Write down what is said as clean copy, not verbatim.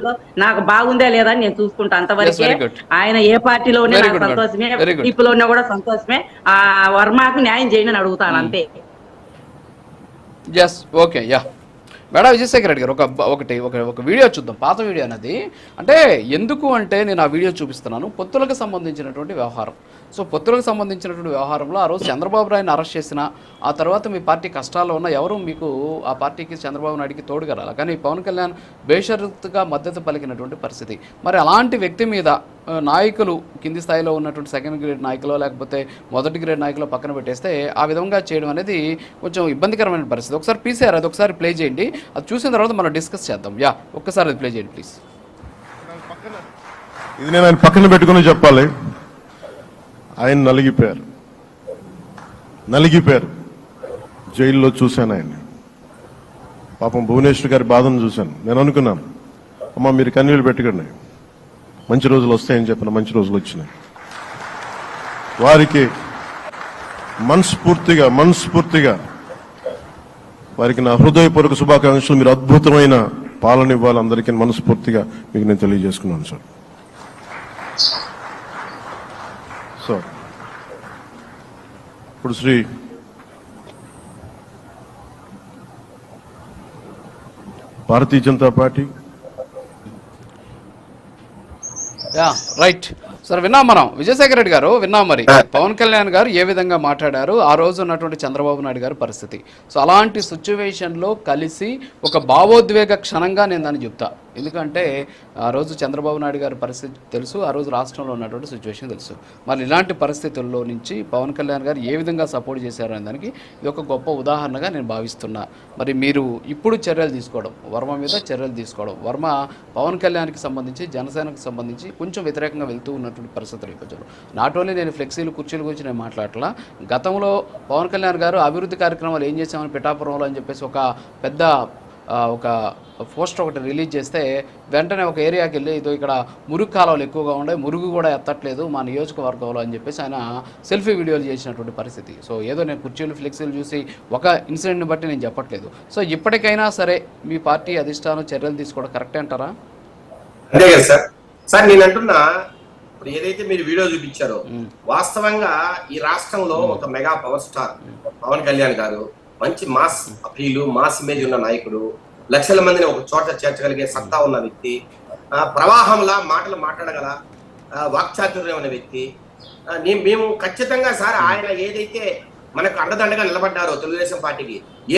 దాంట్లో నాకు బాగుందా లేదా అని నేను చూసుకుంటా అంతవరకే. ఆయన ఏ పార్టీలోనే నాకు సంతోషమే, టీపీలోనే కూడా సంతోషమే. ఆ వర్మకు న్యాయం చేయండి అని అడుగుతాను అంతే. ఓకే. మేడం విజయశేఖర రెడ్డి గారు ఒక వీడియో చూద్దాం, పాత వీడియో అనేది. అంటే ఎందుకు అంటే నేను ఆ వీడియో చూపిస్తున్నాను, పొత్తులకు సంబంధించినటువంటి వ్యవహారం. సో పొత్తులకు సంబంధించినటువంటి వ్యవహారంలో ఆ రోజు చంద్రబాబు నాయుడుని అరెస్ట్ చేసిన ఆ తర్వాత మీ పార్టీ కష్టాల్లో ఉన్న ఎవరు మీకు ఆ పార్టీకి చంద్రబాబు నాయుడికి తోడుగా రాలి, కానీ పవన్ కళ్యాణ్ బేషరతుగా మద్దతు పలికినటువంటి పరిస్థితి. మరి అలాంటి వ్యక్తి మీద నాయకులు కింది స్థాయిలో ఉన్నటువంటి సెకండ్ గ్రేడ్ నాయకులు లేకపోతే మొదటి గ్రేడ్ నాయకులు పక్కన పెట్టేస్తే ఆ విధంగా చేయడం అనేది కొంచెం ఇబ్బందికరమైన పరిస్థితి. ఒకసారి పీసీఆర్ అది ఒకసారి ప్లే చేయండి, అది చూసిన తర్వాత మనం డిస్కస్ చేద్దాం. ఒక్కసారి అది ప్లే చేయండి ప్లీజ్. ఇది నేను ఆయన పక్కన పెట్టుకుని చెప్పాలి. ఆయన నలిగిపోయారు. జైల్లో చూశాను ఆయన్ని. పాపం భువనేశ్వర్ గారి బాధను చూశాను. నేను అనుకున్నాను, అమ్మ మీరు కన్నీళ్ళు పెట్టుకోండి, మంచి రోజులు వస్తాయని చెప్పిన మంచి రోజులు వచ్చినాయి. వారికి మనస్ఫూర్తిగా వారికి నా హృదయపూర్వక శుభాకాంక్షలు. మీరు అద్భుతమైన పాలన ఇవ్వాలి అందరికీ మనస్ఫూర్తిగా మీకు నేను తెలియజేసుకున్నాను సార్. ఇప్పుడు Shri Bharatiya Janata party right sir, విన్నాం మనం. విజయశేఖర రెడ్డి గారు విన్నాం. మరి పవన్ కళ్యాణ్ గారు ఏ విధంగా మాట్లాడారు, ఆ రోజు ఉన్నటువంటి చంద్రబాబు నాయుడు గారి పరిస్థితి. సో అలాంటి సిచ్యువేషన్లో కలిసి ఒక భావోద్వేగ క్షణంగా నేను దాన్ని చెప్తా. ఎందుకంటే ఆ రోజు చంద్రబాబు నాయుడు గారి పరిస్థితి తెలుసు, ఆ రోజు రాష్ట్రంలో ఉన్నటువంటి సిచ్యువేషన్ తెలుసు. మరి ఇలాంటి పరిస్థితుల్లో నుంచి పవన్ కళ్యాణ్ గారు ఏ విధంగా సపోర్ట్ చేశారు అనే దానికి ఇది ఒక గొప్ప ఉదాహరణగా నేను భావిస్తున్నా. మరి మీరు ఇప్పుడు చర్యలు తీసుకోవడం, వర్మ మీద చర్యలు తీసుకోవడం, వర్మ పవన్ కళ్యాణ్కి సంబంధించి జనసేనకు సంబంధించి కొంచెం వ్యతిరేకంగా వెళ్తూ ఉన్నటువంటి పరిస్థితులు నేపథ్యంలో నాట్ ఓన్లీ నేను ఫ్లెక్సీలు కుర్చీల గురించి నేను మాట్లాడలా, గతంలో పవన్ కళ్యాణ్ గారు అభివృద్ధి కార్యక్రమాలు ఏం చేశామని పిఠాపురంలో అని చెప్పేసి ఒక పెద్ద ఒక పోస్టర్ ఒకటి రిలీజ్ చేస్తే వెంటనే ఒక ఏరియాకి వెళ్ళి ఇదో ఇక్కడ మురుగు కాలువలు ఎక్కువగా ఉన్నాయి, మురుగు కూడా ఎత్తట్లేదు మా నియోజకవర్గంలో అని చెప్పేసి ఆయన సెల్ఫీ వీడియోలు చేసినటువంటి పరిస్థితి. సో ఏదో నేను కుర్చీలు ఫ్లెక్సీలు చూసి ఒక ఇన్సిడెంట్ని బట్టి నేను చెప్పట్లేదు. సో ఇప్పటికైనా సరే మీ పార్టీ అధిష్టానం చర్యలు తీసుకోవడం కరెక్టే అంటారా? అదే కదా సార్. సార్ నేను అంటున్నా, ఇప్పుడు ఏదైతే మీరు వీడియో చూపించారో వాస్తవంగా ఈ రాష్ట్రంలో ఒక mega power star Pawan Kalyan గారు, మంచి మాస్ అపీలు, మాస్ ఇమేజ్ ఉన్న నాయకుడు, లక్షల మందిని ఒక చోట చేర్చగలిగే సత్తా ఉన్న వ్యక్తి, ప్రవాహంలా మాటలు మాట్లాడగల వాక్చాతుర్యం ఉన్న వ్యక్తి. మేము ఖచ్చితంగా సార్ ఆయన ఏదైతే మనకు అండదండగా నిలబడ్డారో తెలుగుదేశం పార్టీకి